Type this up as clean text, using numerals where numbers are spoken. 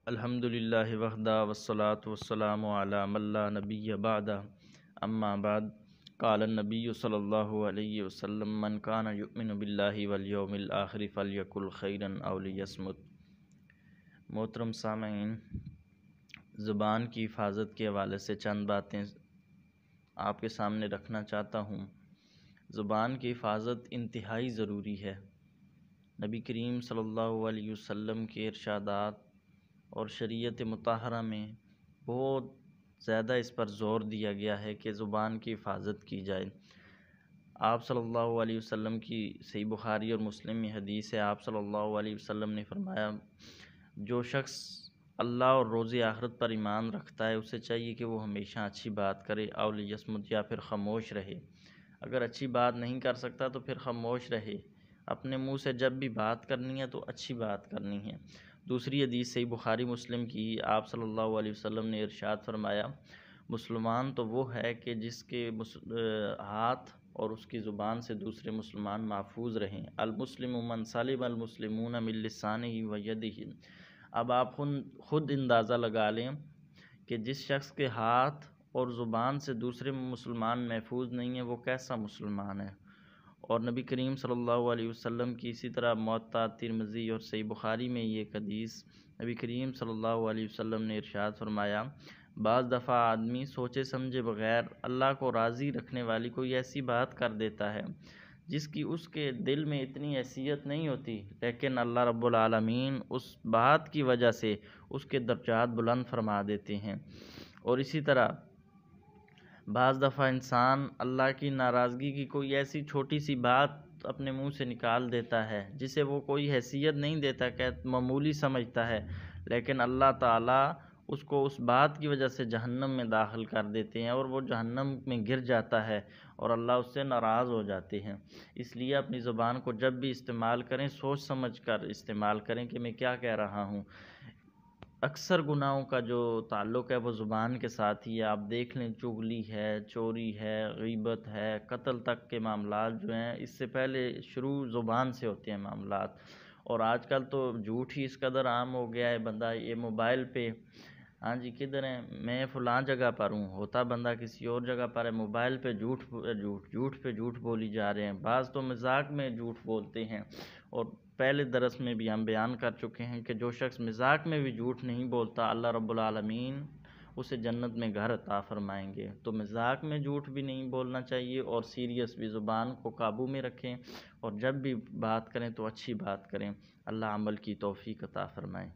الحمد للہ وحدہ والصلاة والسلام علی من لا نبی بعدہ اما بعد قال النبی صلی اللہ علیہ وسلم من کان یؤمن باللہ والیوم الآخر فلیقل خیرا او لیصمت۔ محترم سامعین، زبان کی حفاظت کے حوالے سے چند باتیں آپ کے سامنے رکھنا چاہتا ہوں۔ زبان کی حفاظت انتہائی ضروری ہے۔ نبی کریم صلی اللہ علیہ وسلم کے ارشادات اور شریعت مطہرہ میں بہت زیادہ اس پر زور دیا گیا ہے کہ زبان کی حفاظت کی جائے۔ آپ صلی اللہ علیہ وسلم کی صحیح بخاری اور مسلم میں حدیث ہے، آپ صلی اللہ علیہ وسلم نے فرمایا، جو شخص اللہ اور روز آخرت پر ایمان رکھتا ہے اسے چاہیے کہ وہ ہمیشہ اچھی بات کرے، او لیصمت، یا پھر خاموش رہے۔ اگر اچھی بات نہیں کر سکتا تو پھر خاموش رہے۔ اپنے منہ سے جب بھی بات کرنی ہے تو اچھی بات کرنی ہے۔ دوسری حدیث صحیح بخاری مسلم کی، آپ صلی اللہ علیہ وسلم نے ارشاد فرمایا، مسلمان تو وہ ہے کہ جس کے ہاتھ اور اس کی زبان سے دوسرے مسلمان محفوظ رہیں۔ المسلم من سلم المسلمون من لسانہ و یدہ۔ اب آپ خود اندازہ لگا لیں کہ جس شخص کے ہاتھ اور زبان سے دوسرے مسلمان محفوظ نہیں ہیں وہ کیسا مسلمان ہے۔ اور نبی کریم صلی اللہ علیہ وسلم کی اسی طرح موطا، ترمذی اور صحیح بخاری میں یہ حدیث، نبی کریم صلی اللہ علیہ وسلم نے ارشاد فرمایا، بعض دفعہ آدمی سوچے سمجھے بغیر اللہ کو راضی رکھنے والی کوئی ایسی بات کر دیتا ہے جس کی اس کے دل میں اتنی حیثیت نہیں ہوتی، لیکن اللہ رب العالمین اس بات کی وجہ سے اس کے درجات بلند فرما دیتے ہیں۔ اور اسی طرح بعض دفعہ انسان اللہ کی ناراضگی کی کوئی ایسی چھوٹی سی بات اپنے منہ سے نکال دیتا ہے جسے وہ کوئی حیثیت نہیں دیتا، کہ معمولی سمجھتا ہے، لیکن اللہ تعالیٰ اس کو اس بات کی وجہ سے جہنم میں داخل کر دیتے ہیں اور وہ جہنم میں گر جاتا ہے اور اللہ اس سے ناراض ہو جاتے ہیں۔ اس لیے اپنی زبان کو جب بھی استعمال کریں سوچ سمجھ کر استعمال کریں کہ میں کیا کہہ رہا ہوں۔ اکثر گناہوں کا جو تعلق ہے وہ زبان کے ساتھ ہی ہے۔ آپ دیکھ لیں، چغلی ہے، چوری ہے، غیبت ہے، قتل تک کے معاملات جو ہیں اس سے پہلے شروع زبان سے ہوتے ہیں معاملات۔ اور آج کل تو جھوٹ ہی اس قدر عام ہو گیا ہے، بندہ یہ موبائل پہ، ہاں جی کدھر ہیں، میں فلاں جگہ پر ہوں، ہوتا بندہ کسی اور جگہ پر ہے، موبائل پہ جھوٹ پہ جھوٹ بولی جا رہے ہیں۔ بعض تو مذاق میں جھوٹ بولتے ہیں، اور پہلے درس میں بھی ہم بیان کر چکے ہیں کہ جو شخص مذاق میں بھی جھوٹ نہیں بولتا اللہ رب العالمین اسے جنت میں گھر عطا فرمائیں گے۔ تو مذاق میں جھوٹ بھی نہیں بولنا چاہیے، اور سیریس بھی، زبان کو قابو میں رکھیں، اور جب بھی بات کریں تو اچھی بات کریں۔ اللہ عمل کی توفیق عطا فرمائیں۔